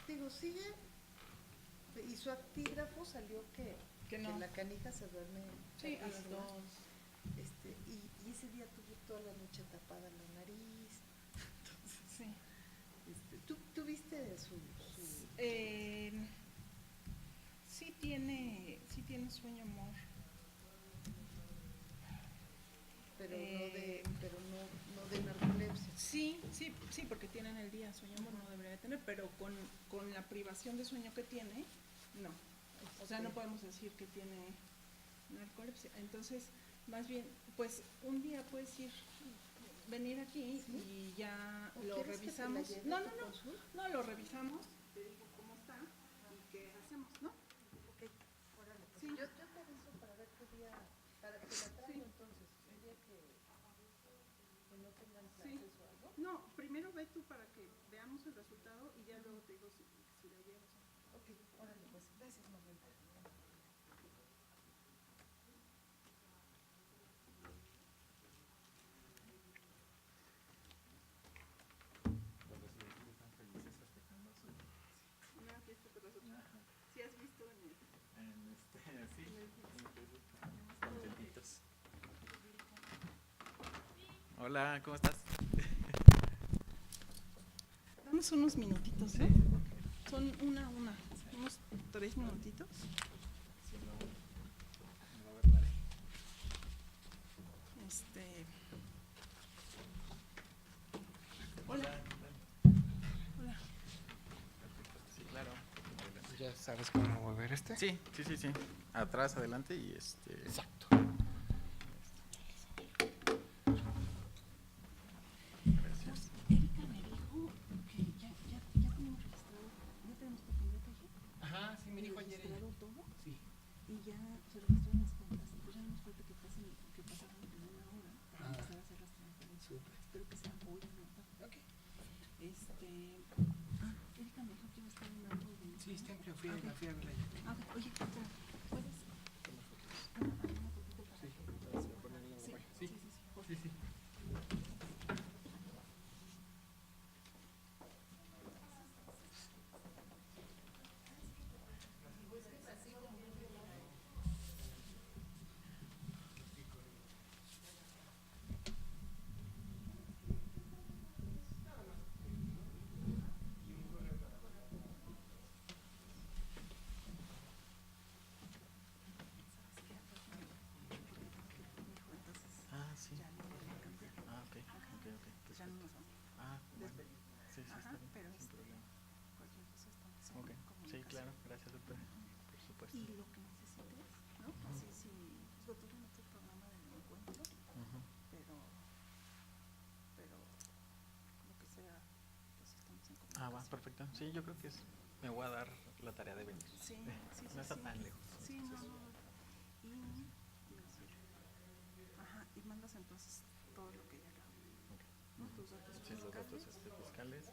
Digo, sigue, y su actígrafo salió Que no. que la canija se duerme Sí, a las tardísimo. 2. Y ese día tuvo toda la noche tapada la nariz. Entonces, Sí. ¿tú viste su Eh, sí tiene sueño, amor. pero no de narcolepsia? Sí, porque tiene en el día sueño, amor, no debería de tener, pero con la privación de sueño que tiene, no. O sea, no podemos decir que tiene narcolepsia. Entonces, más bien, pues un día puedes venir aquí, ¿sí? Y ya lo revisamos. Que no, lo revisamos, te digo cómo está y qué hacemos, ¿no? Ok, órale, pues. Sí. Yo te aviso para ver qué día, para que la traigo, sí. Entonces, un día que no tengan clases, sí, o algo. No, primero ve tú para que veamos el resultado y ya luego te digo si la llevas o no. Ok, órale, pues. Gracias, Marlene. Una fiesta tras otra. ¿Sí has visto en el...? Sí, en el Facebook. Contentitos. Hola, ¿cómo estás? Danos unos minutitos, ¿no? Sí. Son unos 3 minutitos. Si no va a haber nadie. Hola. Hola. Sí, claro. ¿Ya sabes cómo mover este? Sí. Atrás, adelante y Exacto. Gracias. Erika me dijo que ya tenemos registrado, ya tenemos por completo ya. Ajá, sí, me dijo ayer. ¿Registrado todo? Sí. Y ya se registraron las cuentas. Pues ya no nos falta que pasaran en una hora para empezar a hacer las transferencias. Súper. Espero que sea hoy o no tarde. Ok. Erika me dijo que iba a estar en algo de... Sí, está en frío, fui a verla ya. Oye, ¿puedes Tomar fotos. tomar una fotito para Sí, que... para ponerle la huella. Sí. Por favor. Sí. Ah, sí. Ya no voy a cambiar. Ok. Pues ya no nos vamos. Bueno. Sí, Ajá, está bien, pero sin problema. cualquier cosa estamos en Ok. comunicación. Sí, claro, gracias, doctor. Por supuesto. Y lo que necesites, ¿no? Así sí, digo, tú tienes tu programa del encuentro, pero lo que sea, pues estamos en comunicación. Va, perfecto. Sí, yo creo que me voy a dar la tarea de venir. Sí. No está tan lejos. Sí, no. Y y mandas entonces todo lo que ya acabó. Okay. ¿No? Tus datos Sí, los datos fiscales.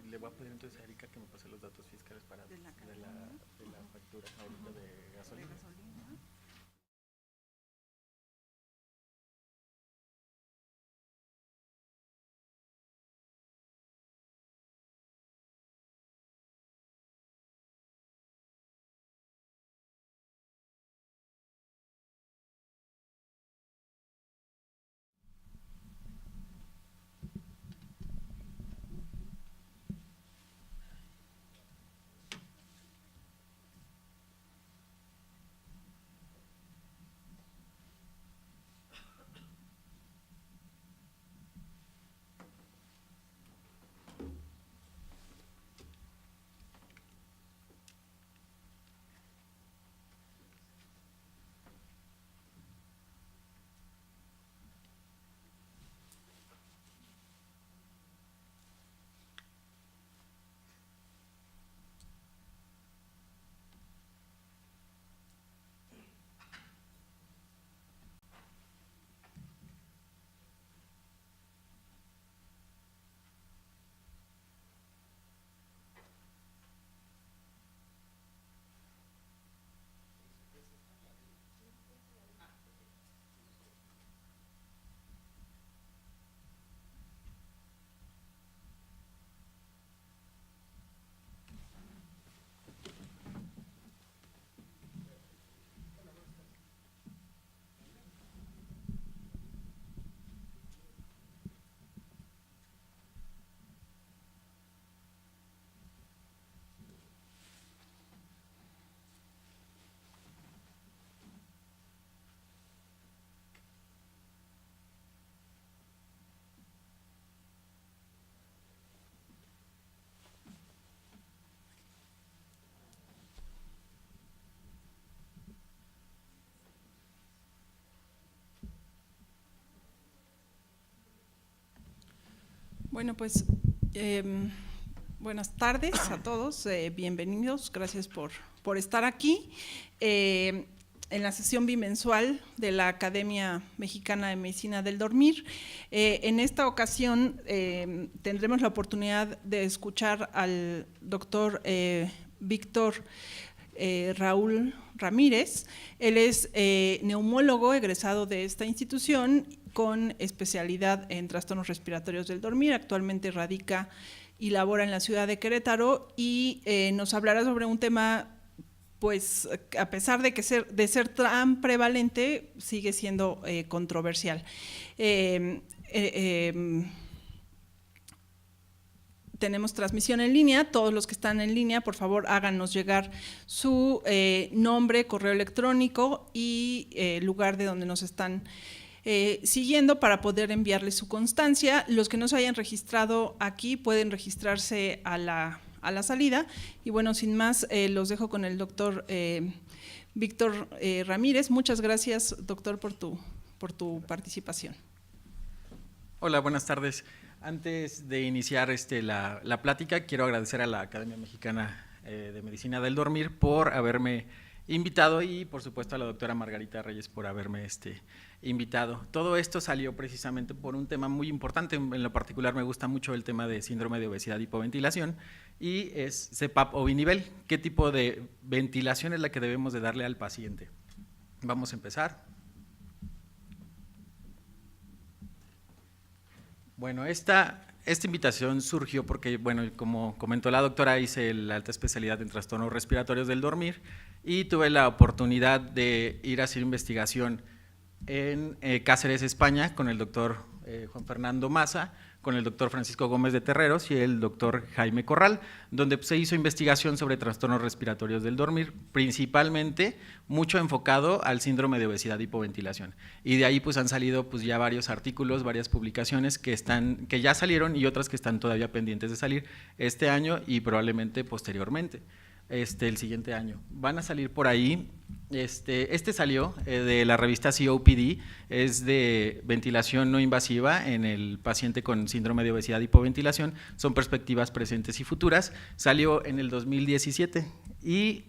Le voy a pedir entonces a Erika que me pase los datos fiscales para de la factura ahorita de gasolina. Bueno, pues buenas tardes a todos, bienvenidos, gracias por estar aquí en la sesión bimensual de la Academia Mexicana de Medicina del Dormir. En esta ocasión tendremos la oportunidad de escuchar al doctor Víctor Raúl Ramírez. Él es neumólogo egresado de esta institución con especialidad en trastornos respiratorios del dormir. Actualmente radica y labora en la ciudad de Querétaro y nos hablará sobre un tema, pues a pesar de ser tan prevalente, sigue siendo controversial. Tenemos transmisión en línea. Todos los que están en línea, por favor, háganos llegar su nombre, correo electrónico y lugar de donde nos están siguiendo para poder enviarles su constancia. Los que no se hayan registrado aquí pueden registrarse a la salida. Y bueno, sin más, los dejo con el doctor Víctor Ramírez. Muchas gracias, doctor, por tu participación. Hola, buenas tardes. Antes de iniciar la plática, quiero agradecer a la Academia Mexicana de Medicina del Dormir por haberme invitado y por supuesto a la doctora Margarita Reyes por haberme invitado. Todo esto salió precisamente por un tema muy importante. En lo particular me gusta mucho el tema de síndrome de obesidad y hipoventilación y es CPAP o binivel. ¿Qué tipo de ventilación es la que debemos de darle al paciente? Vamos a empezar. Bueno, esta invitación surgió porque, bueno, como comentó la doctora, hice la alta especialidad en trastornos respiratorios del dormir y tuve la oportunidad de ir a hacer investigación en Cáceres, España, con el doctor Juan Fernando Maza, con el doctor Francisco Gómez de Terreros y el doctor Jaime Corral, donde se hizo investigación sobre trastornos respiratorios del dormir, principalmente mucho enfocado al síndrome de obesidad y hipoventilación. Y de ahí pues han salido pues ya varios artículos, varias publicaciones que ya salieron y otras que están todavía pendientes de salir este año y probablemente posteriormente. El siguiente año. Van a salir por ahí, salió de la revista COPD, es de ventilación no invasiva en el paciente con síndrome de obesidad y hipoventilación, son perspectivas presentes y futuras, salió en el 2017 y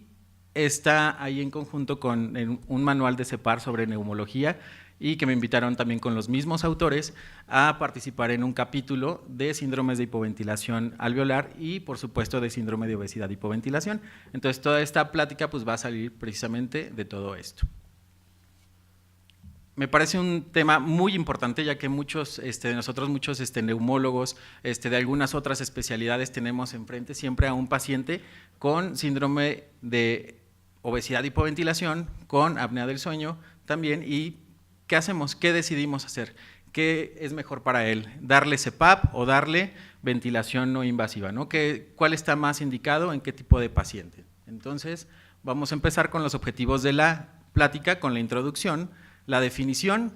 está ahí en conjunto con un manual de CEPAR sobre neumología y que me invitaron también con los mismos autores a participar en un capítulo de síndromes de hipoventilación alveolar y por supuesto de síndrome de obesidad y hipoventilación. Entonces toda esta plática pues va a salir precisamente de todo esto. Me parece un tema muy importante ya que muchos de nosotros, muchos neumólogos de algunas otras especialidades tenemos enfrente siempre a un paciente con síndrome de obesidad y hipoventilación, con apnea del sueño también y ¿qué hacemos? ¿Qué decidimos hacer? ¿Qué es mejor para él? ¿Darle CPAP o darle ventilación no invasiva? ¿No? ¿Cuál está más indicado en qué tipo de paciente? Entonces, vamos a empezar con los objetivos de la plática, con la introducción, la definición,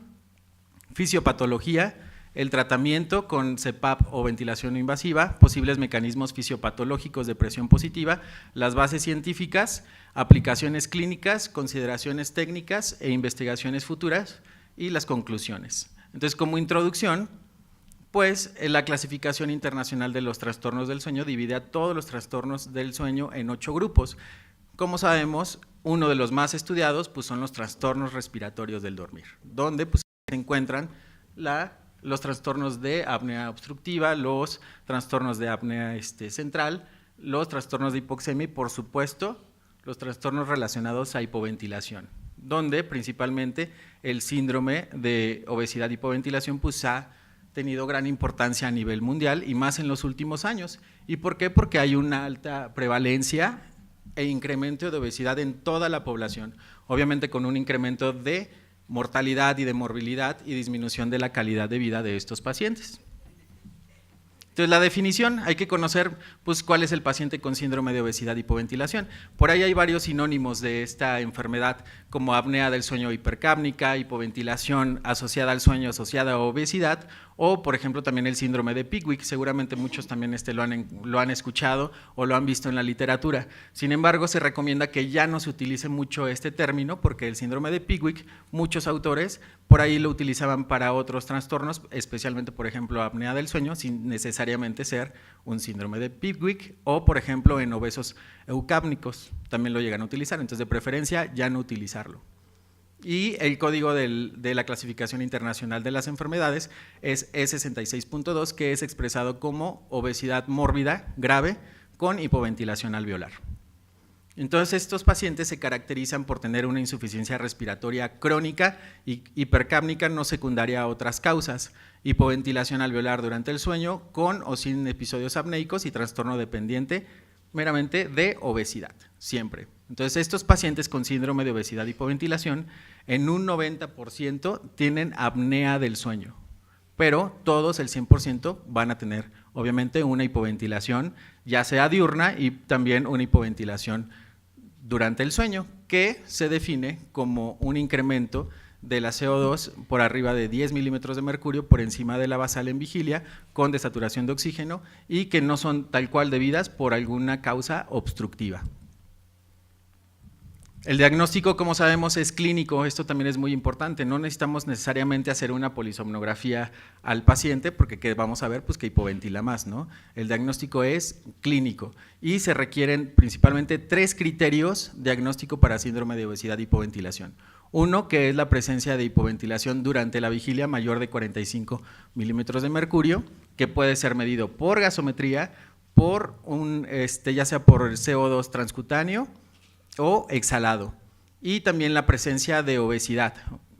fisiopatología, el tratamiento con CPAP o ventilación no invasiva, posibles mecanismos fisiopatológicos de presión positiva, las bases científicas, aplicaciones clínicas, consideraciones técnicas e investigaciones futuras, y las conclusiones. Entonces, como introducción, pues la clasificación internacional de los trastornos del sueño divide a todos los trastornos del sueño en 8 grupos. Como sabemos, uno de los más estudiados pues, son los trastornos respiratorios del dormir, donde pues, se encuentran los trastornos de apnea obstructiva, los trastornos de apnea central, los trastornos de hipoxemia y, por supuesto, los trastornos relacionados a hipoventilación, donde principalmente el síndrome de obesidad y hipoventilación pues ha tenido gran importancia a nivel mundial y más en los últimos años. ¿Y por qué? Porque hay una alta prevalencia e incremento de obesidad en toda la población, obviamente con un incremento de mortalidad y de morbilidad y disminución de la calidad de vida de estos pacientes. Entonces, la definición, hay que conocer pues, cuál es el paciente con síndrome de obesidad y hipoventilación. Por ahí hay varios sinónimos de esta enfermedad, como apnea del sueño hipercápnica, hipoventilación asociada al sueño, asociada a obesidad, o por ejemplo también el síndrome de Pickwick. Seguramente muchos también lo han escuchado o lo han visto en la literatura. Sin embargo, se recomienda que ya no se utilice mucho este término, porque el síndrome de Pickwick, muchos autores por ahí lo utilizaban para otros trastornos, especialmente por ejemplo apnea del sueño, sin necesariamente ser un síndrome de Pickwick, o por ejemplo en obesos eucápnicos también lo llegan a utilizar. Entonces, de preferencia ya no utilizarlo. Y el código de la clasificación internacional de las enfermedades es E66.2, que es expresado como obesidad mórbida grave con hipoventilación alveolar. Entonces, estos pacientes se caracterizan por tener una insuficiencia respiratoria crónica y hipercápnica no secundaria a otras causas, hipoventilación alveolar durante el sueño con o sin episodios apnéicos y trastorno dependiente meramente de obesidad, siempre. Entonces, estos pacientes con síndrome de obesidad y hipoventilación, en un 90% tienen apnea del sueño, pero todos, el 100%, van a tener, obviamente, una hipoventilación, ya sea diurna y también una hipoventilación durante el sueño, que se define como un incremento de la CO2 por arriba de 10 milímetros de mercurio por encima de la basal en vigilia, con desaturación de oxígeno, y que no son tal cual debidas por alguna causa obstructiva. El diagnóstico, como sabemos, es clínico. Esto también es muy importante. No necesitamos necesariamente hacer una polisomnografía al paciente, porque vamos a ver pues, que hipoventila más, ¿no? El diagnóstico es clínico y se requieren principalmente 3 criterios diagnóstico para síndrome de obesidad y hipoventilación. Uno, que es la presencia de hipoventilación durante la vigilia mayor de 45 milímetros de mercurio, que puede ser medido por gasometría, por ya sea por el CO2 transcutáneo o exhalado, y también la presencia de obesidad,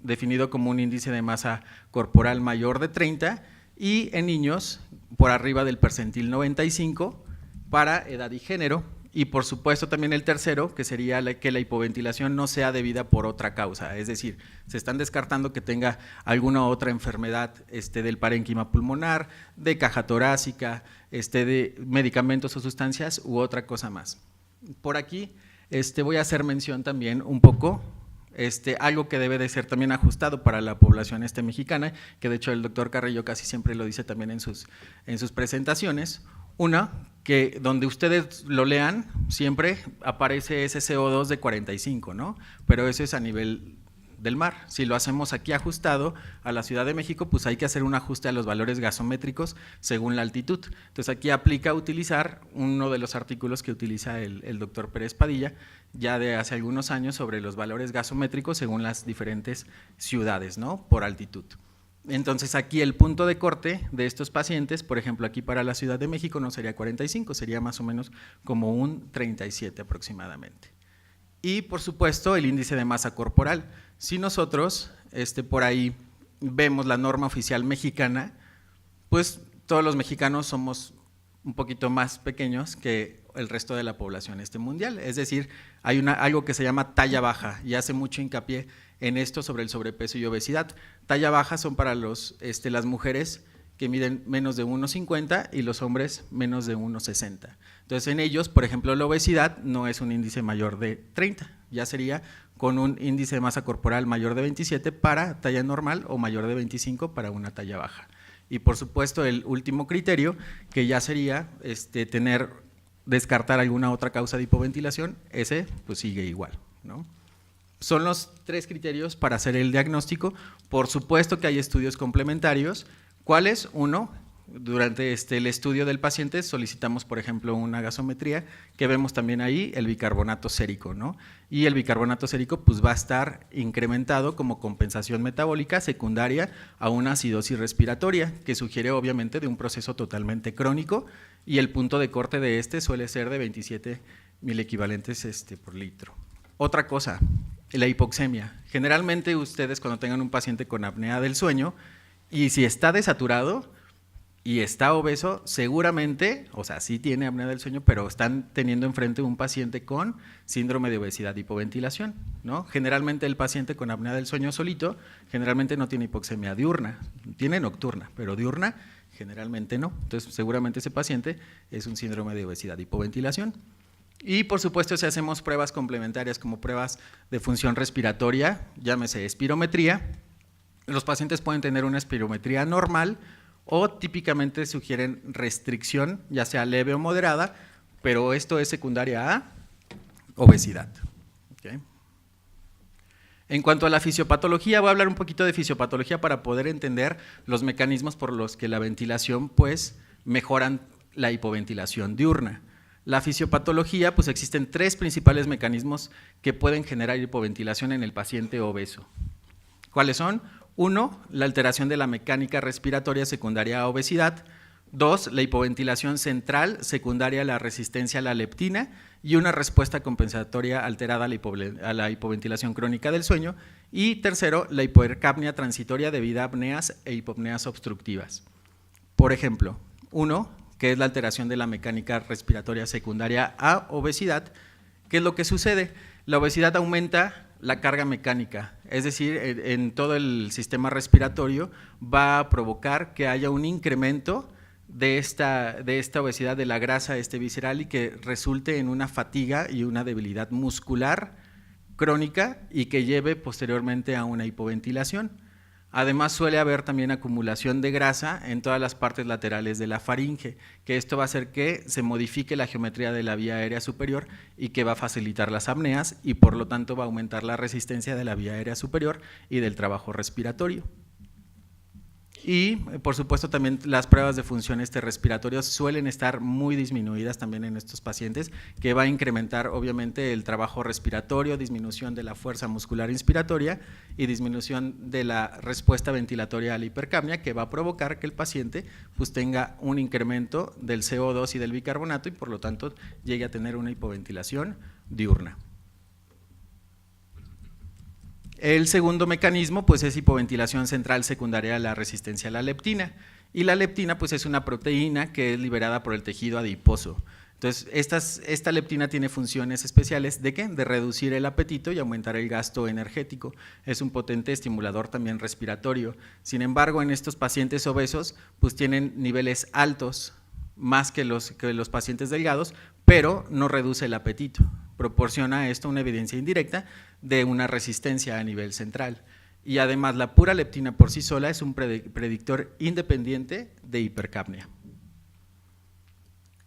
definido como un índice de masa corporal mayor de 30 y en niños por arriba del percentil 95 para edad y género, y por supuesto también el tercero, que sería que la hipoventilación no sea debida por otra causa, es decir, se están descartando que tenga alguna otra enfermedad del parénquima pulmonar, de caja torácica, de medicamentos o sustancias u otra cosa más. Por aquí voy a hacer mención también un poco, algo que debe de ser también ajustado para la población mexicana, que de hecho el doctor Carrillo casi siempre lo dice también en sus presentaciones. Una, que donde ustedes lo lean, siempre aparece ese CO2 de 45, ¿no? Pero eso es a nivel del mar. Si lo hacemos aquí ajustado a la Ciudad de México, pues hay que hacer un ajuste a los valores gasométricos según la altitud. Entonces aquí aplica utilizar uno de los artículos que utiliza el doctor Pérez Padilla ya de hace algunos años sobre los valores gasométricos según las diferentes ciudades, ¿no? Por altitud. Entonces aquí el punto de corte de estos pacientes, por ejemplo aquí para la Ciudad de México no sería 45, sería más o menos como un 37 aproximadamente. Y por supuesto el índice de masa corporal. Si nosotros por ahí vemos la norma oficial mexicana, pues todos los mexicanos somos un poquito más pequeños que el resto de la población mundial, es decir, hay algo que se llama talla baja y hace mucho hincapié en esto sobre el sobrepeso y obesidad. Talla baja son para las mujeres que miden menos de 1,50 y los hombres menos de 1,60. Entonces en ellos, por ejemplo, la obesidad no es un índice mayor de 30, ya sería con un índice de masa corporal mayor de 27 para talla normal o mayor de 25 para una talla baja. Y por supuesto el último criterio, que ya sería descartar alguna otra causa de hipoventilación, ese pues sigue igual, ¿no? Son los 3 criterios para hacer el diagnóstico. Por supuesto que hay estudios complementarios. ¿Cuáles? Uno, durante el estudio del paciente solicitamos, por ejemplo, una gasometría, que vemos también ahí el bicarbonato sérico, ¿no? Y el bicarbonato sérico pues va a estar incrementado como compensación metabólica secundaria a una acidosis respiratoria, que sugiere obviamente de un proceso totalmente crónico, y el punto de corte de suele ser de 27 milequivalentes por litro. Otra cosa, la hipoxemia. Generalmente ustedes cuando tengan un paciente con apnea del sueño, y si está desaturado y está obeso, seguramente, o sea, sí tiene apnea del sueño, pero están teniendo enfrente un paciente con síndrome de obesidad y hipoventilación, ¿no? Generalmente el paciente con apnea del sueño solito, generalmente no tiene hipoxemia diurna, tiene nocturna, pero diurna Generalmente no. Entonces, seguramente ese paciente es un síndrome de obesidad hipoventilación. Y por supuesto, si hacemos pruebas complementarias como pruebas de función respiratoria, llámese espirometría, los pacientes pueden tener una espirometría normal o típicamente sugieren restricción, ya sea leve o moderada, pero esto es secundaria a obesidad. ¿Okay? En cuanto a la fisiopatología, voy a hablar un poquito de fisiopatología para poder entender los mecanismos por los que la ventilación pues mejoran la hipoventilación diurna. La fisiopatología, pues existen 3 principales mecanismos que pueden generar hipoventilación en el paciente obeso. ¿Cuáles son? 1, la alteración de la mecánica respiratoria secundaria a obesidad. 2, la hipoventilación central secundaria a la resistencia a la leptina y una respuesta compensatoria alterada a la hipoventilación crónica del sueño. Y tercero, la hipercapnia transitoria debido a apneas e hipopneas obstructivas. Por ejemplo, 1, que es la alteración de la mecánica respiratoria secundaria a obesidad. ¿Qué es lo que sucede? La obesidad aumenta la carga mecánica, es decir, en todo el sistema respiratorio va a provocar que haya un incremento de esta obesidad de la grasa visceral y que resulte en una fatiga y una debilidad muscular crónica y que lleve posteriormente a una hipoventilación. Además, suele haber también acumulación de grasa en todas las partes laterales de la faringe, que esto va a hacer que se modifique la geometría de la vía aérea superior y que va a facilitar las apneas y por lo tanto va a aumentar la resistencia de la vía aérea superior y del trabajo respiratorio. Y por supuesto también las pruebas de función respiratorias suelen estar muy disminuidas también en estos pacientes, que va a incrementar obviamente el trabajo respiratorio, disminución de la fuerza muscular inspiratoria y disminución de la respuesta ventilatoria a la hipercapnia, que va a provocar que el paciente pues tenga un incremento del CO2 y del bicarbonato y por lo tanto llegue a tener una hipoventilación diurna. El segundo mecanismo pues es hipoventilación central secundaria a la resistencia a la leptina, y la leptina pues es una proteína que es liberada por el tejido adiposo. Entonces esta leptina tiene funciones especiales ¿de qué? De reducir el apetito y aumentar el gasto energético. Es un potente estimulador también respiratorio. Sin embargo, en estos pacientes obesos pues tienen niveles altos más que los pacientes delgados, pero no reduce el apetito. Proporciona esto una evidencia indirecta de una resistencia a nivel central. Y además la pura leptina por sí sola es un predictor independiente de hipercapnia.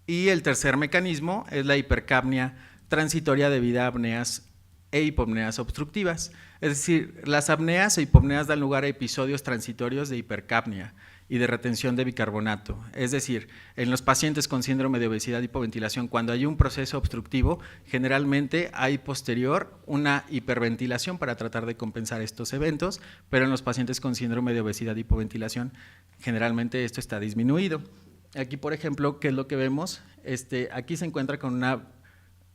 Y el tercer mecanismo es la hipercapnia transitoria debido a apneas e hipopneas obstructivas. Es decir, las apneas e hipopneas dan lugar a episodios transitorios de hipercapnia y de retención de bicarbonato. Es decir, en los pacientes con síndrome de obesidad y hipoventilación, cuando hay un proceso obstructivo, generalmente hay posterior una hiperventilación para tratar de compensar estos eventos, pero en los pacientes con síndrome de obesidad y hipoventilación, generalmente esto está disminuido. Aquí, por ejemplo, ¿qué es lo que vemos? Aquí se encuentra con una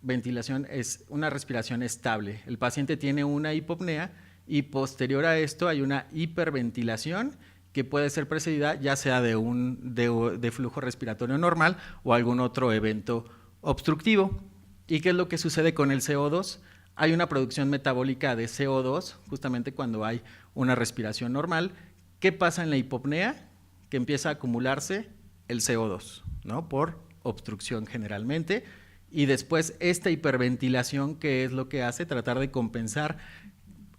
ventilación, es una respiración estable. El paciente tiene una hipopnea y posterior a esto hay una hiperventilación que puede ser precedida ya sea de flujo respiratorio normal o algún otro evento obstructivo. ¿Y qué es lo que sucede con el CO2? Hay una producción metabólica de CO2 justamente cuando hay una respiración normal. ¿Qué pasa en la hipopnea? Que empieza a acumularse el CO2, ¿no? Por obstrucción generalmente, y después esta hiperventilación, ¿qué es lo que hace? Tratar de compensar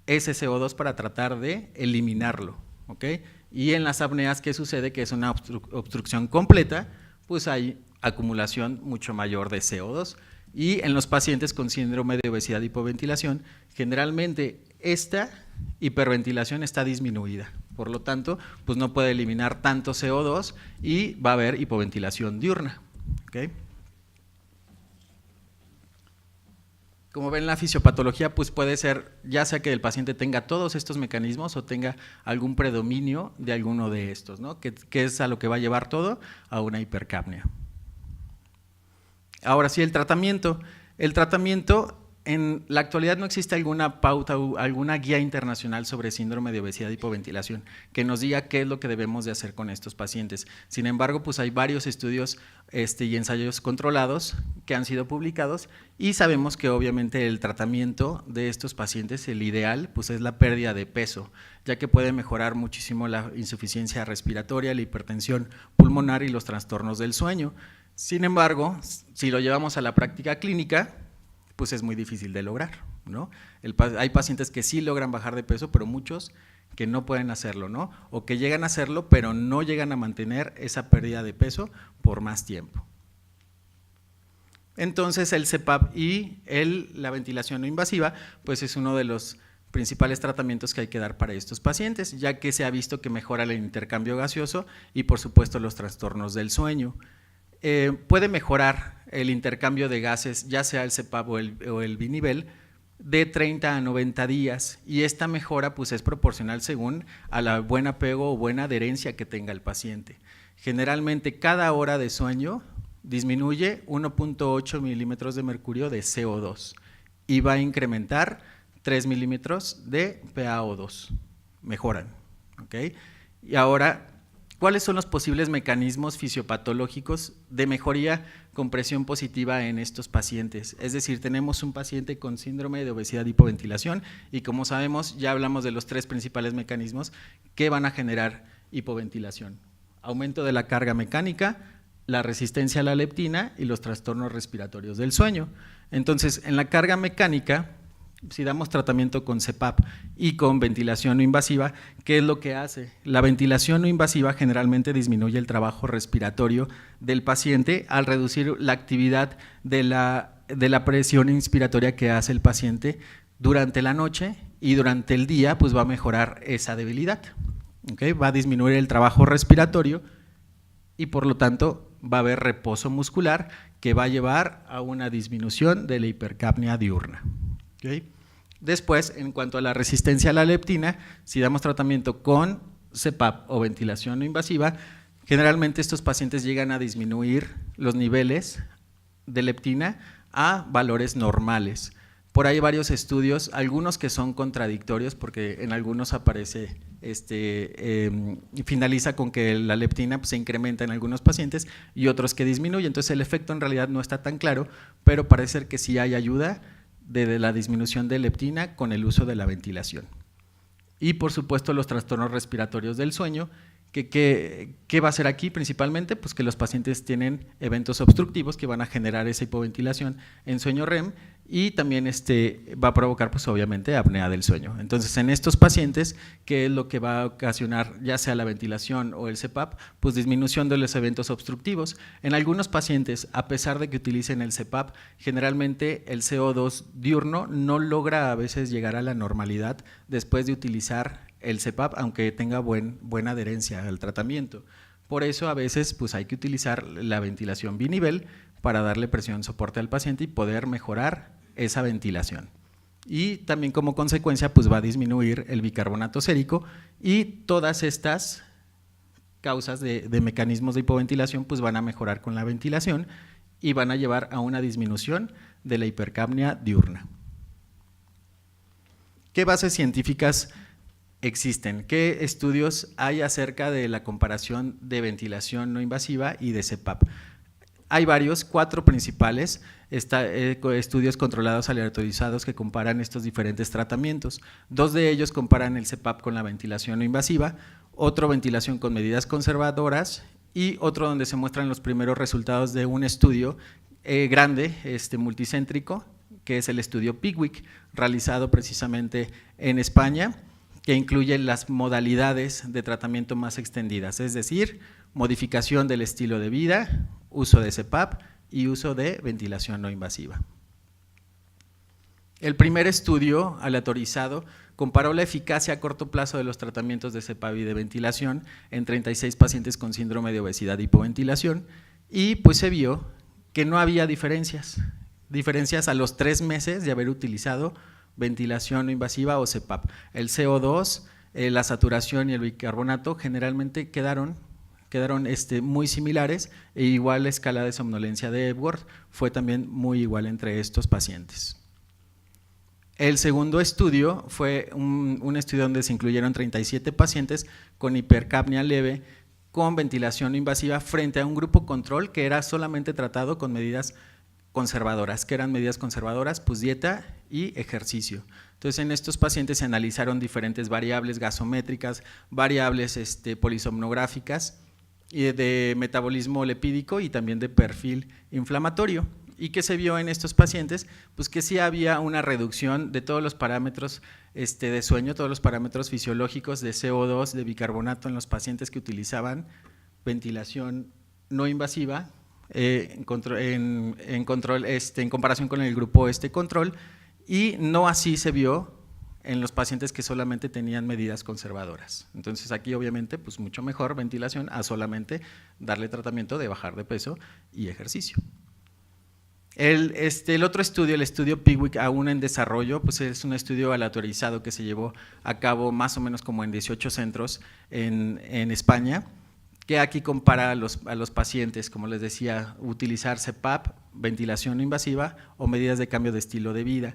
ese CO2 para tratar de eliminarlo, ¿ok? Y en las apneas, ¿qué sucede? Que es una obstrucción completa, pues hay acumulación mucho mayor de CO2. Y en los pacientes con síndrome de obesidad y hipoventilación, generalmente esta hiperventilación está disminuida. Por lo tanto, pues no puede eliminar tanto CO2 y va a haber hipoventilación diurna. ¿Okay? Como ven, la fisiopatología pues puede ser ya sea que el paciente tenga todos estos mecanismos o tenga algún predominio de alguno de estos, ¿no? Que es a lo que va a llevar todo a una hipercapnia. Ahora sí, el tratamiento en la actualidad no existe alguna pauta o alguna guía internacional sobre síndrome de obesidad y hipoventilación que nos diga qué es lo que debemos de hacer con estos pacientes. Sin embargo, pues hay varios estudios y ensayos controlados que han sido publicados y sabemos que obviamente el tratamiento de estos pacientes, el ideal, pues es la pérdida de peso, ya que puede mejorar muchísimo la insuficiencia respiratoria, la hipertensión pulmonar y los trastornos del sueño. Sin embargo, si lo llevamos a la práctica clínica, pues es muy difícil de lograr, ¿no? Hay pacientes que sí logran bajar de peso, pero muchos que no pueden hacerlo, ¿no? O que llegan a hacerlo, pero no llegan a mantener esa pérdida de peso por más tiempo. Entonces el CPAP y la ventilación no invasiva, pues es uno de los principales tratamientos que hay que dar para estos pacientes, ya que se ha visto que mejora el intercambio gaseoso y por supuesto los trastornos del sueño. Puede mejorar el intercambio de gases, ya sea el CPAP o el binivel, de 30 a 90 días y esta mejora pues es proporcional según a la buen apego o buena adherencia que tenga el paciente. Generalmente cada hora de sueño disminuye 1.8 milímetros de mercurio de CO2 y va a incrementar 3 milímetros de PaO2, mejoran, ¿ok? Y ahora, ¿cuáles son los posibles mecanismos fisiopatológicos de mejoría con presión positiva en estos pacientes? Es decir, tenemos un paciente con síndrome de obesidad y hipoventilación y como sabemos ya hablamos de los 3 principales mecanismos que van a generar hipoventilación. Aumento de la carga mecánica, la resistencia a la leptina y los trastornos respiratorios del sueño. Entonces, en la carga mecánica, si damos tratamiento con CPAP y con ventilación no invasiva, ¿qué es lo que hace? La ventilación no invasiva generalmente disminuye el trabajo respiratorio del paciente al reducir la actividad de la presión inspiratoria que hace el paciente durante la noche y durante el día pues va a mejorar esa debilidad, ¿okay? Va a disminuir el trabajo respiratorio y por lo tanto va a haber reposo muscular que va a llevar a una disminución de la hipercapnia diurna. ¿Okay? Después, en cuanto a la resistencia a la leptina, si damos tratamiento con CPAP o ventilación no invasiva, generalmente estos pacientes llegan a disminuir los niveles de leptina a valores normales. Por ahí varios estudios, algunos que son contradictorios porque en algunos aparece, finaliza con que la leptina pues, se incrementa en algunos pacientes y otros que disminuye, entonces el efecto en realidad no está tan claro, pero parece ser que sí hay ayuda de la disminución de leptina con el uso de la ventilación. Y por supuesto los trastornos respiratorios del sueño, ¿qué va a hacer aquí principalmente? Pues que los pacientes tienen eventos obstructivos que van a generar esa hipoventilación en sueño REM y también va a provocar pues obviamente apnea del sueño. Entonces en estos pacientes, ¿qué es lo que va a ocasionar ya sea la ventilación o el CPAP? Pues disminución de los eventos obstructivos. En algunos pacientes, a pesar de que utilicen el CPAP, generalmente el CO2 diurno no logra a veces llegar a la normalidad después de utilizar el CPAP, aunque tenga buena adherencia al tratamiento. Por eso a veces pues hay que utilizar la ventilación binivel para darle presión soporte al paciente y poder mejorar esa ventilación. Y también como consecuencia pues va a disminuir el bicarbonato sérico y todas estas causas de mecanismos de hipoventilación pues van a mejorar con la ventilación y van a llevar a una disminución de la hipercapnia diurna. ¿Qué bases científicas existen? ¿Qué estudios hay acerca de la comparación de ventilación no invasiva y de CPAP? Hay varios, 4 principales estudios controlados aleatorizados que comparan estos diferentes tratamientos. 2 de ellos comparan el CPAP con la ventilación no invasiva, otro ventilación con medidas conservadoras y otro donde se muestran los primeros resultados de un estudio grande, multicéntrico, que es el estudio PICWIC, realizado precisamente en España, que incluye las modalidades de tratamiento más extendidas, es decir, modificación del estilo de vida, uso de CPAP y uso de ventilación no invasiva. El primer estudio aleatorizado comparó la eficacia a corto plazo de los tratamientos de CPAP y de ventilación en 36 pacientes con síndrome de obesidad y hipoventilación y pues se vio que no había diferencias a los 3 meses de haber utilizado ventilación no invasiva o CPAP. El CO2, la saturación y el bicarbonato generalmente quedaron muy similares e igual la escala de somnolencia de Epworth fue también muy igual entre estos pacientes. El segundo estudio fue un estudio donde se incluyeron 37 pacientes con hipercapnia leve con ventilación invasiva frente a un grupo control que era solamente tratado con medidas conservadoras, que eran medidas conservadoras, pues dieta y ejercicio. Entonces, en estos pacientes se analizaron diferentes variables gasométricas, variables polisomnográficas, y de metabolismo lipídico y también de perfil inflamatorio. ¿Y qué se vio en estos pacientes? Pues que sí había una reducción de todos los parámetros de sueño, todos los parámetros fisiológicos de CO2, de bicarbonato en los pacientes que utilizaban ventilación no invasiva en comparación con el grupo control, y no así se vio en los pacientes que solamente tenían medidas conservadoras. Entonces aquí obviamente pues mucho mejor ventilación a solamente darle tratamiento de bajar de peso y ejercicio. El otro estudio, el estudio PIWIC aún en desarrollo, pues es un estudio aleatorizado que se llevó a cabo más o menos como en 18 centros en España, que aquí compara a los pacientes, como les decía, utilizar CPAP, ventilación no invasiva o medidas de cambio de estilo de vida.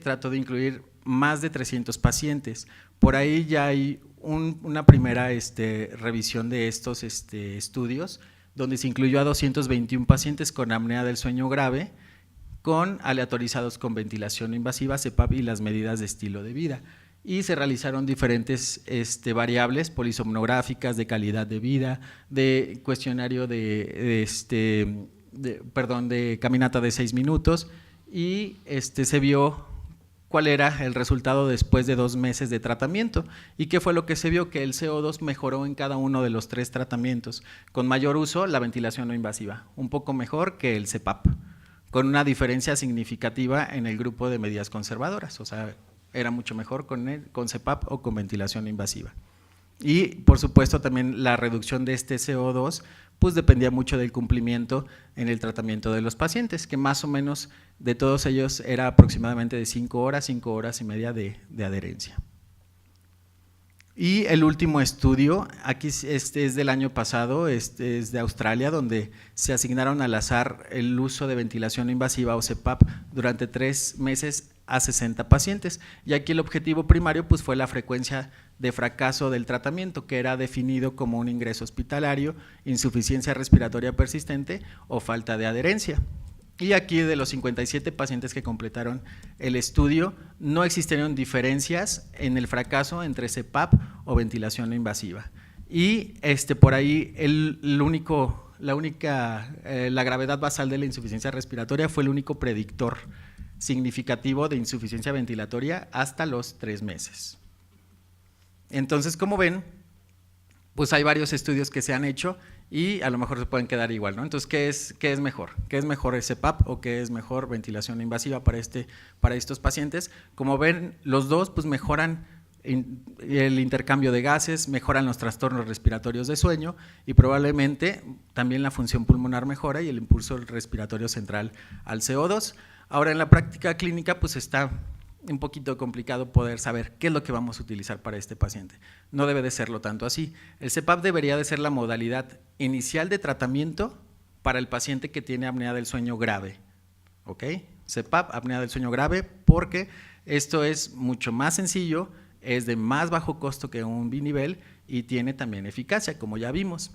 Trató de incluir más de 300 pacientes. Por ahí ya hay una primera revisión de estos estudios, donde se incluyó a 221 pacientes con apnea del sueño grave, aleatorizados con ventilación invasiva, CPAP y las medidas de estilo de vida. Y se realizaron diferentes variables polisomnográficas de calidad de vida, de cuestionario de caminata de 6 minutos, y se vio cuál era el resultado después de 2 meses de tratamiento. ¿Y qué fue lo que se vio? Que el CO2 mejoró en cada uno de los 3 tratamientos, con mayor uso la ventilación no invasiva, un poco mejor que el CPAP, con una diferencia significativa en el grupo de medidas conservadoras, o sea, era mucho mejor con CPAP o con ventilación invasiva. Y por supuesto también la reducción de CO2 pues dependía mucho del cumplimiento en el tratamiento de los pacientes, que más o menos de todos ellos era aproximadamente de 5 horas y media de adherencia. Y el último estudio, aquí es del año pasado, es de Australia, donde se asignaron al azar el uso de ventilación invasiva o CPAP durante 3 meses a 60 pacientes, y aquí el objetivo primario pues fue la frecuencia de fracaso del tratamiento, que era definido como un ingreso hospitalario, insuficiencia respiratoria persistente o falta de adherencia. Y aquí de los 57 pacientes que completaron el estudio, no existieron diferencias en el fracaso entre CPAP o ventilación no invasiva. Y por ahí la gravedad basal de la insuficiencia respiratoria fue el único predictor significativo de insuficiencia ventilatoria hasta los 3 meses. Entonces, como ven, pues hay varios estudios que se han hecho y a lo mejor se pueden quedar igual, ¿no? Entonces, ¿qué es mejor? ¿Qué es mejor el CPAP o qué es mejor ventilación invasiva para estos pacientes? Como ven, los dos pues mejoran el intercambio de gases, mejoran los trastornos respiratorios de sueño y probablemente también la función pulmonar mejora y el impulso respiratorio central al CO2. Ahora, en la práctica clínica pues está un poquito complicado poder saber qué es lo que vamos a utilizar para este paciente. No debe de serlo tanto así. El CPAP debería de ser la modalidad inicial de tratamiento para el paciente que tiene apnea del sueño grave. ¿Ok? CPAP, apnea del sueño grave, porque esto es mucho más sencillo, es de más bajo costo que un binivel y tiene también eficacia, como ya vimos.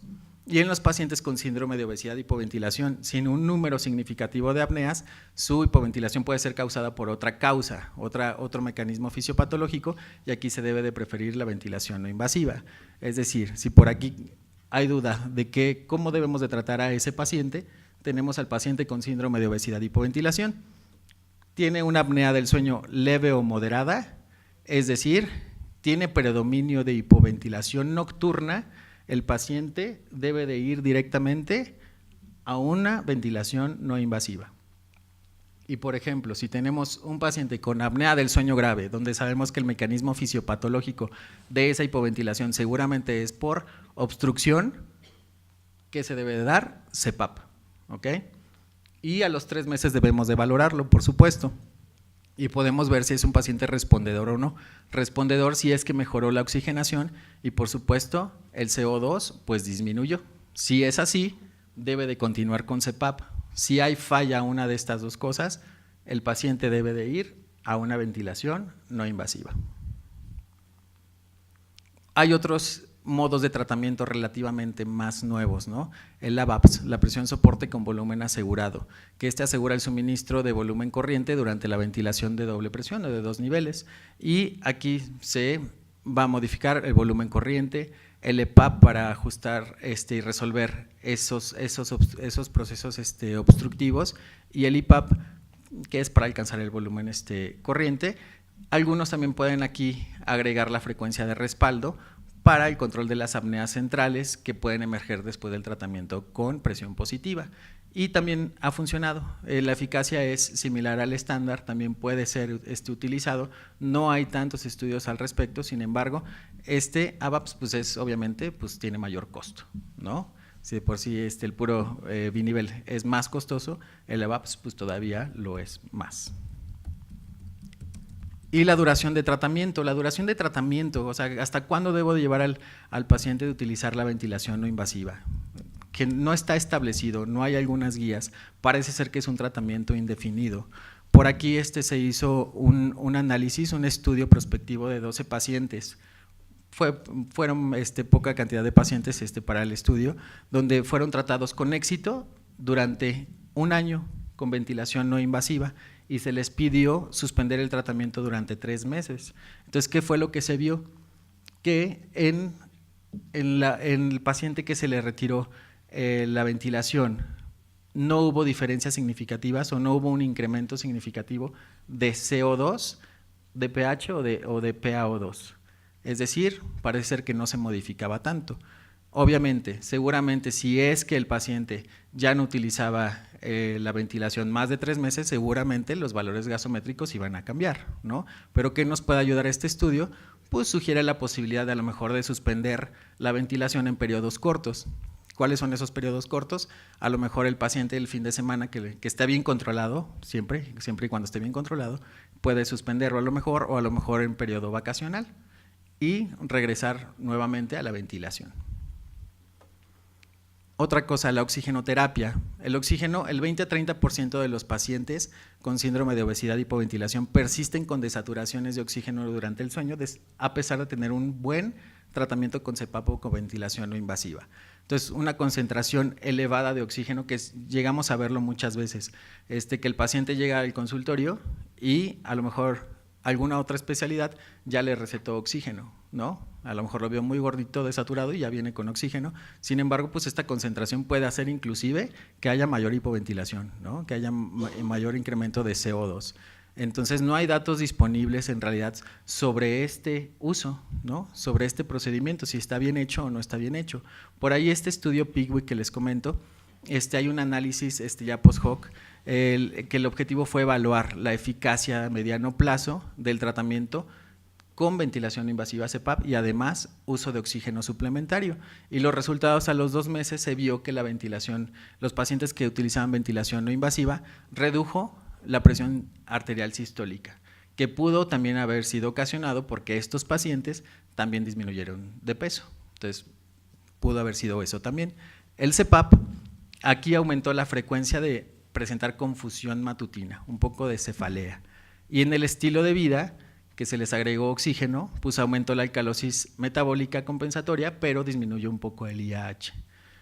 Y en los pacientes con síndrome de obesidad y hipoventilación sin un número significativo de apneas, su hipoventilación puede ser causada por otra causa, otro mecanismo fisiopatológico, y aquí se debe de preferir la ventilación no invasiva. Es decir, si por aquí hay duda de cómo debemos de tratar a ese paciente, tenemos al paciente con síndrome de obesidad y hipoventilación. Tiene una apnea del sueño leve o moderada, es decir, tiene predominio de hipoventilación nocturna. El paciente debe de ir directamente a una ventilación no invasiva. Y por ejemplo, si tenemos un paciente con apnea del sueño grave, donde sabemos que el mecanismo fisiopatológico de esa hipoventilación seguramente es por obstrucción, ¿qué se debe de dar? CPAP, ¿ok? Y a los 3 meses debemos de valorarlo, por supuesto. Y podemos ver si es un paciente respondedor o no. Respondedor si es que mejoró la oxigenación y por supuesto el CO2 pues disminuyó. Si es así, debe de continuar con CPAP. Si hay falla una de estas dos cosas, el paciente debe de ir a una ventilación no invasiva. Hay otros modos de tratamiento relativamente más nuevos, ¿no? El AVAPS, la presión soporte con volumen asegurado, que asegura el suministro de volumen corriente durante la ventilación de doble presión o de 2 niveles. Y aquí se va a modificar el volumen corriente, el EPAP para ajustar y resolver esos procesos obstructivos, y el IPAP, que es para alcanzar el volumen corriente. Algunos también pueden aquí agregar la frecuencia de respaldo para el control de las apneas centrales que pueden emerger después del tratamiento con presión positiva. Y también ha funcionado, la eficacia es similar al estándar, también puede ser utilizado, no hay tantos estudios al respecto, sin embargo, AVAPS pues obviamente pues tiene mayor costo, ¿no? Si de por sí el puro binivel es más costoso, el AVAPS pues todavía lo es más. Y la duración de tratamiento, o sea, ¿hasta cuándo debo de llevar al paciente de utilizar la ventilación no invasiva? Que no está establecido, no hay algunas guías, parece ser que es un tratamiento indefinido. Por aquí se hizo un análisis, un estudio prospectivo de 12 pacientes, fueron poca cantidad de pacientes para el estudio, donde fueron tratados con éxito durante 1 año con ventilación no invasiva y se les pidió suspender el tratamiento durante 3 meses. Entonces, ¿qué fue lo que se vio? Que en el paciente que se le retiró la ventilación no hubo diferencias significativas o no hubo un incremento significativo de CO2, de pH o de PaO2. Es decir, parece ser que no se modificaba tanto. Obviamente, seguramente si es que el paciente ya no utilizaba la ventilación más de 3 meses, seguramente los valores gasométricos iban a cambiar, ¿no? Pero ¿qué nos puede ayudar este estudio? Pues sugiere la posibilidad de a lo mejor de suspender la ventilación en periodos cortos. ¿Cuáles son esos periodos cortos? A lo mejor el paciente el fin de semana que está bien controlado, siempre y cuando esté bien controlado, puede suspenderlo a lo mejor en periodo vacacional y regresar nuevamente a la ventilación. Otra cosa, la oxigenoterapia. El oxígeno, el 20 a 30% de los pacientes con síndrome de obesidad y hipoventilación persisten con desaturaciones de oxígeno durante el sueño, a pesar de tener un buen tratamiento con CPAP o con ventilación no invasiva. Entonces, una concentración elevada de oxígeno, que llegamos a verlo muchas veces, que el paciente llega al consultorio y a lo mejor alguna otra especialidad ya le recetó oxígeno, ¿no? A lo mejor lo vio muy gordito, desaturado y ya viene con oxígeno. Sin embargo, pues esta concentración puede hacer inclusive que haya mayor hipoventilación, ¿no? Que haya mayor incremento de CO2. Entonces, no hay datos disponibles en realidad sobre este uso, ¿no? Sobre este procedimiento, si está bien hecho o no está bien hecho. Por ahí estudio Pickwick que les comento, hay un análisis ya post hoc, que el objetivo fue evaluar la eficacia a mediano plazo del tratamiento con ventilación invasiva CPAP y además uso de oxígeno suplementario. Y los resultados a los 2 meses se vio que la ventilación, los pacientes que utilizaban ventilación no invasiva redujo la presión arterial sistólica, que pudo también haber sido ocasionado porque estos pacientes también disminuyeron de peso. Entonces, pudo haber sido eso también. El CPAP, aquí aumentó la frecuencia de presentar confusión matutina, un poco de cefalea. Y en el estilo de vida, que se les agregó oxígeno, pues aumentó la alcalosis metabólica compensatoria, pero disminuyó un poco el IAH.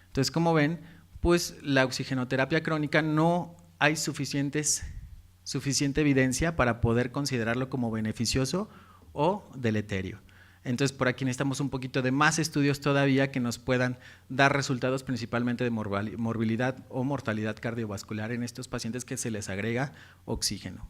Entonces, como ven, pues la oxigenoterapia crónica no hay suficiente evidencia para poder considerarlo como beneficioso o deleterio. Entonces, por aquí necesitamos un poquito de más estudios todavía que nos puedan dar resultados principalmente de morbilidad o mortalidad cardiovascular en estos pacientes que se les agrega oxígeno.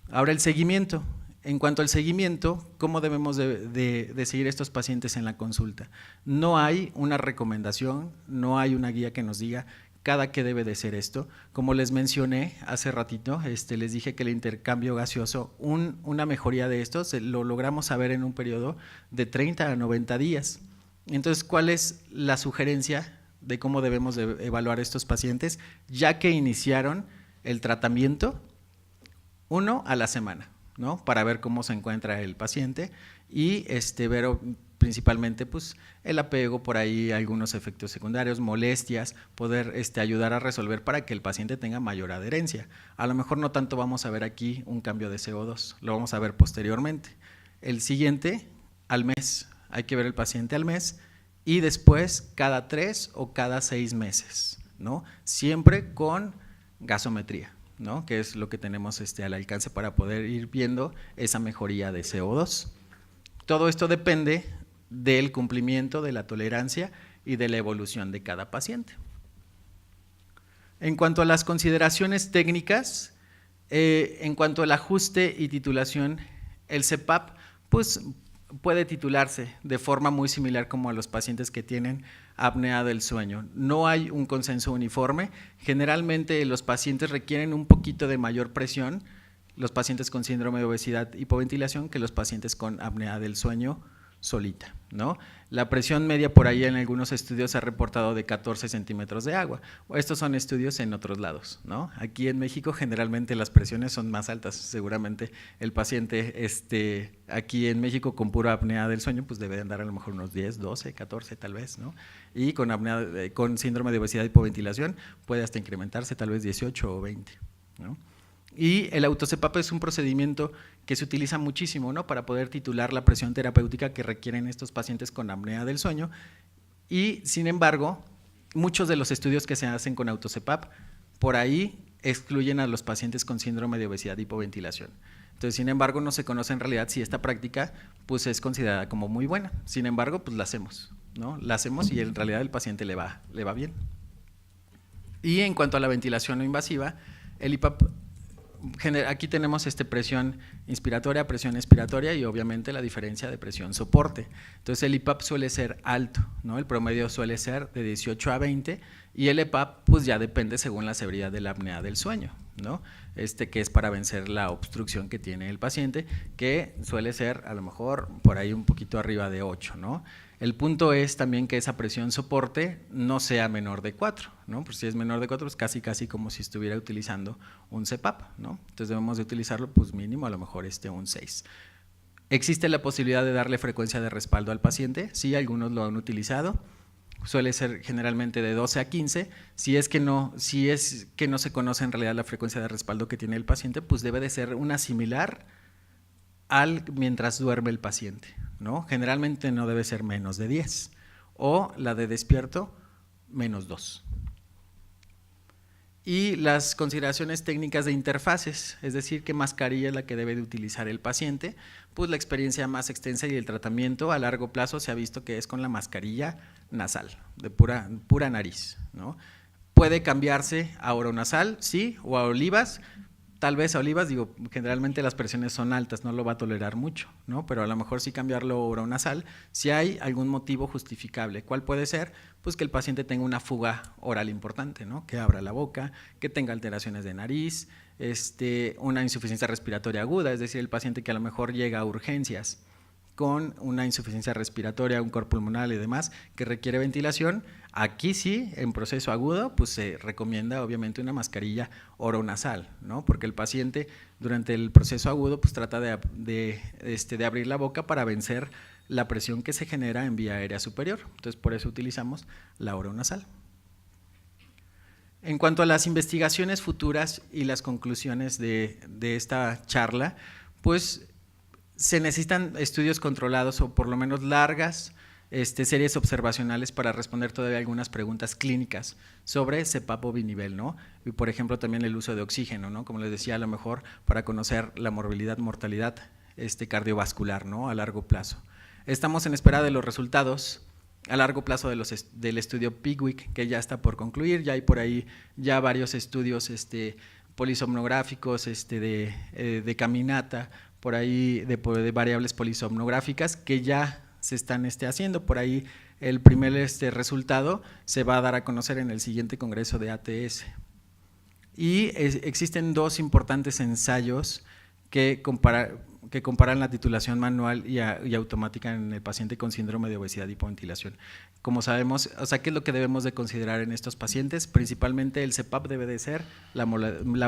Ahora, el seguimiento. En cuanto al seguimiento, ¿cómo debemos de seguir estos pacientes en la consulta? No hay una recomendación, no hay una guía que nos diga cada qué debe de ser esto. Como les mencioné hace ratito, les dije que el intercambio gaseoso, una mejoría de esto lo logramos saber en un periodo de 30 a 90 días. Entonces, ¿cuál es la sugerencia de cómo debemos de evaluar a estos pacientes? Ya que iniciaron el tratamiento, 1 a la semana, ¿no? Para ver cómo se encuentra el paciente y ver principalmente pues el apego, por ahí algunos efectos secundarios, molestias, poder ayudar a resolver para que el paciente tenga mayor adherencia. A lo mejor no tanto vamos a ver aquí un cambio de CO2, lo vamos a ver posteriormente. El siguiente, al mes, hay que ver el paciente al mes y después cada 3 o cada 6 meses, ¿no? Siempre con gasometría, ¿no? Que es lo que tenemos al alcance para poder ir viendo esa mejoría de CO2. Todo esto depende del cumplimiento de la tolerancia y de la evolución de cada paciente. En cuanto a las consideraciones técnicas, en cuanto al ajuste y titulación, el CPAP pues puede titularse de forma muy similar como a los pacientes que tienen apnea del sueño. No hay un consenso uniforme, generalmente los pacientes requieren un poquito de mayor presión, los pacientes con síndrome de obesidad, hipoventilación, que los pacientes con apnea del sueño solita, ¿no? La presión media por ahí en algunos estudios se ha reportado de 14 centímetros de agua. Estos son estudios en otros lados, ¿no? Aquí en México generalmente las presiones son más altas. Seguramente el paciente aquí en México con pura apnea del sueño pues debe de andar a lo mejor unos 10, 12, 14 tal vez, ¿no? Y con con síndrome de obesidad y hipoventilación puede hasta incrementarse tal vez 18 o 20, ¿no? Y el auto-CPAP es un procedimiento que se utiliza muchísimo, ¿no? Para poder titular la presión terapéutica que requieren estos pacientes con apnea del sueño y sin embargo muchos de los estudios que se hacen con auto-CPAP por ahí excluyen a los pacientes con síndrome de obesidad y hipoventilación. Entonces, sin embargo, no se conoce en realidad si esta práctica pues es considerada como muy buena. Sin embargo, pues la hacemos, ¿no? La hacemos y en realidad el paciente le va bien. Y en cuanto a la ventilación no invasiva, el IPAP aquí tenemos presión inspiratoria, presión expiratoria y obviamente la diferencia de presión soporte. Entonces el IPAP suele ser alto, ¿no? El promedio suele ser de 18 a 20 y el EPAP pues ya depende según la severidad de la apnea del sueño, ¿no? Que es para vencer la obstrucción que tiene el paciente, que suele ser a lo mejor por ahí un poquito arriba de 8, ¿no? El punto es también que esa presión soporte no sea menor de 4, ¿no? Pues si es menor de 4 es casi como si estuviera utilizando un CPAP, ¿no? Entonces debemos de utilizarlo pues mínimo a lo mejor un 6. ¿Existe la posibilidad de darle frecuencia de respaldo al paciente? Sí, algunos lo han utilizado. Suele ser generalmente de 12 a 15. Si es que no se conoce en realidad la frecuencia de respaldo que tiene el paciente, pues debe de ser una similar al mientras duerme el paciente, ¿no? Generalmente no debe ser menos de 10 o la de despierto menos 2. Y las consideraciones técnicas de interfaces, es decir, qué mascarilla es la que debe de utilizar el paciente, pues la experiencia más extensa y el tratamiento a largo plazo se ha visto que es con la mascarilla nasal, de pura nariz, ¿no? Puede cambiarse a oronasal, sí, o a olivas. Tal vez a olivas, generalmente las presiones son altas, no lo va a tolerar mucho, ¿no? Pero a lo mejor sí cambiarlo oronasal si hay algún motivo justificable. ¿Cuál puede ser? Pues que el paciente tenga una fuga oral importante, ¿no? Que abra la boca, que tenga alteraciones de nariz, una insuficiencia respiratoria aguda, es decir, el paciente que a lo mejor llega a urgencias con una insuficiencia respiratoria, un cor pulmonar y demás, que requiere ventilación. Aquí sí, en proceso agudo, pues se recomienda obviamente una mascarilla oronasal, ¿no? Porque el paciente durante el proceso agudo pues trata de abrir la boca para vencer la presión que se genera en vía aérea superior. Entonces, por eso utilizamos la oronasal. En cuanto a las investigaciones futuras y las conclusiones de esta charla, pues se necesitan estudios controlados o por lo menos largas series observacionales para responder todavía algunas preguntas clínicas sobre CPAP o binivel, ¿no? Y por ejemplo también el uso de oxígeno, ¿no? Como les decía, a lo mejor para conocer la morbilidad, mortalidad cardiovascular, ¿no? A largo plazo. Estamos en espera de los resultados a largo plazo del estudio PICWIC, que ya está por concluir. Ya hay por ahí ya varios estudios polisomnográficos, de caminata, por ahí de variables polisomnográficas que ya se están haciendo. Por ahí el primer resultado se va a dar a conocer en el siguiente congreso de ATS. Y existen dos importantes ensayos que comparan la titulación manual y automática en el paciente con síndrome de obesidad y hipoventilación. Como sabemos, ¿qué es lo que debemos de considerar en estos pacientes? Principalmente el CPAP debe de ser la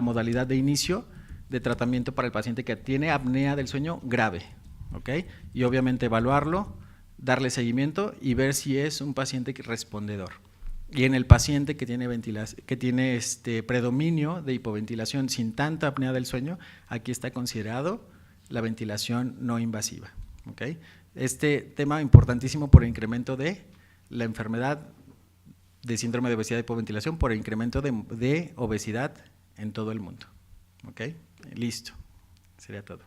modalidad de inicio de tratamiento para el paciente que tiene apnea del sueño grave, ¿ok? Y obviamente evaluarlo, darle seguimiento y ver si es un paciente respondedor. Y en el paciente que tiene predominio de hipoventilación sin tanta apnea del sueño, aquí está considerado la ventilación no invasiva, ¿ok? Este tema importantísimo por el incremento de la enfermedad de síndrome de obesidad y hipoventilación, por el incremento de obesidad en todo el mundo, ¿ok? Listo, sería todo.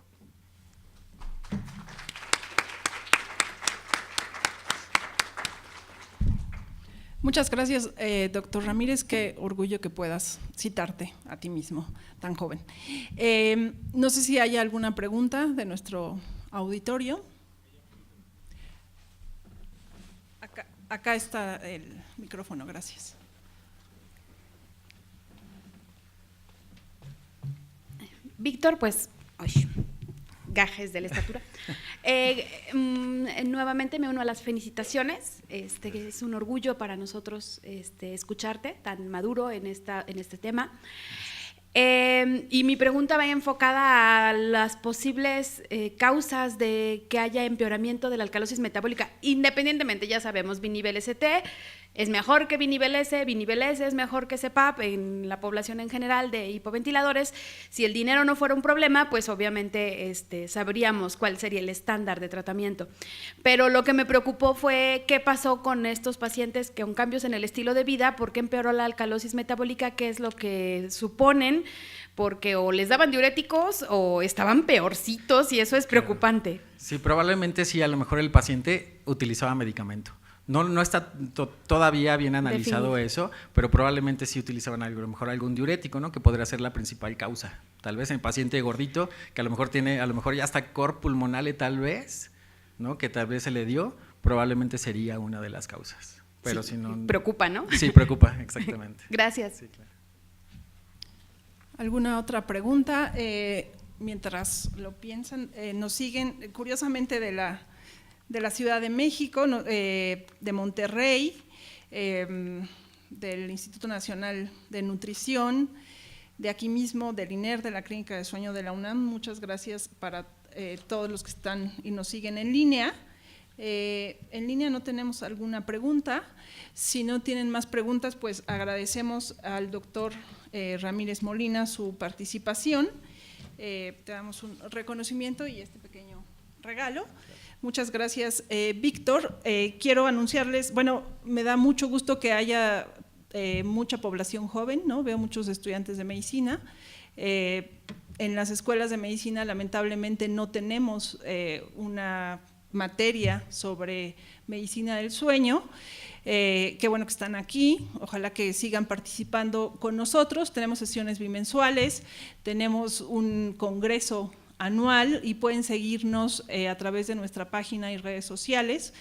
Muchas gracias, doctor Ramírez, qué orgullo que puedas citarte a ti mismo, tan joven. No sé si hay alguna pregunta de nuestro auditorio. Acá está el micrófono, gracias. Víctor, pues, gajes de la estatura. Nuevamente me uno a las felicitaciones, es un orgullo para nosotros escucharte tan maduro en este tema. Y mi pregunta va enfocada a las posibles causas de que haya empeoramiento de la alcalosis metabólica, independientemente, ya sabemos, binivel ST es mejor que binivel S es mejor que CPAP en la población en general de hipoventiladores. Si el dinero no fuera un problema, pues obviamente sabríamos cuál sería el estándar de tratamiento. Pero lo que me preocupó fue qué pasó con estos pacientes que con cambios en el estilo de vida, por qué empeoró la alcalosis metabólica, qué es lo que suponen, porque o les daban diuréticos o estaban peorcitos y eso es preocupante. Sí, probablemente sí, a lo mejor el paciente utilizaba medicamento. No está todavía bien analizado Definido. eso, pero probablemente sí utilizaban a lo mejor algún diurético, ¿no? Que podría ser la principal causa. Tal vez en paciente gordito, que a lo mejor ya hasta cor pulmonale tal vez, ¿no? Que tal vez se le dio, probablemente sería una de las causas. Pero Sí, si no… preocupa, ¿no? Sí, preocupa, exactamente. Gracias. Sí, claro. ¿Alguna otra pregunta? Mientras lo piensan, nos siguen, curiosamente, de la Ciudad de México, de Monterrey, del Instituto Nacional de Nutrición, de aquí mismo, del INER, de la Clínica de Sueño de la UNAM. Muchas gracias para todos los que están y nos siguen en línea. En línea no tenemos alguna pregunta. Si no tienen más preguntas, pues agradecemos al doctor Ramírez Molina su participación. Te damos un reconocimiento y este pequeño regalo. Muchas gracias, Víctor. Quiero anunciarles, bueno, me da mucho gusto que haya mucha población joven, ¿no? Veo muchos estudiantes de medicina. En las escuelas de medicina, lamentablemente, no tenemos una materia sobre medicina del sueño. Qué bueno que están aquí, ojalá que sigan participando con nosotros. Tenemos sesiones bimensuales, tenemos un congreso anual y pueden seguirnos a través de nuestra página y redes sociales,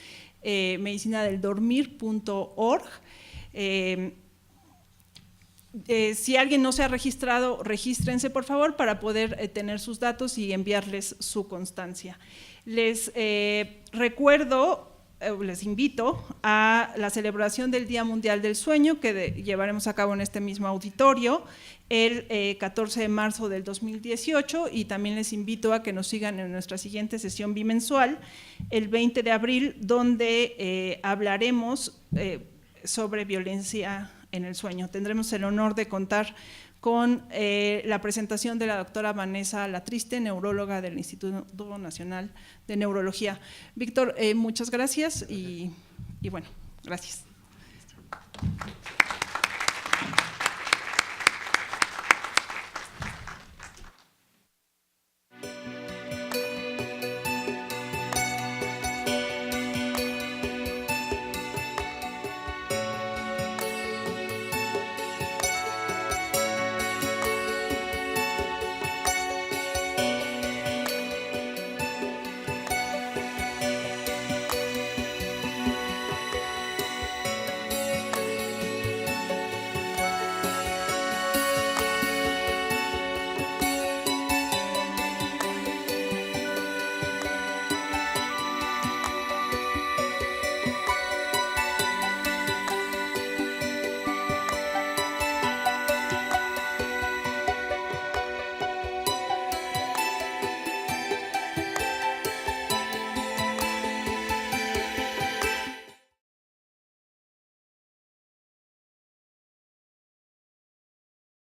medicinadeldormir.org. Si alguien no se ha registrado, regístrense por favor para poder tener sus datos y enviarles su constancia. Les recuerdo, les invito a la celebración del Día Mundial del Sueño que llevaremos a cabo en este mismo auditorio el 14 de marzo del 2018 y también les invito a que nos sigan en nuestra siguiente sesión bimensual el 20 de abril donde hablaremos sobre violencia en el sueño. Tendremos el honor de contar con la presentación de la doctora Vanessa Latriste, neuróloga del Instituto Nacional de Neurología. Víctor, muchas gracias y bueno, gracias.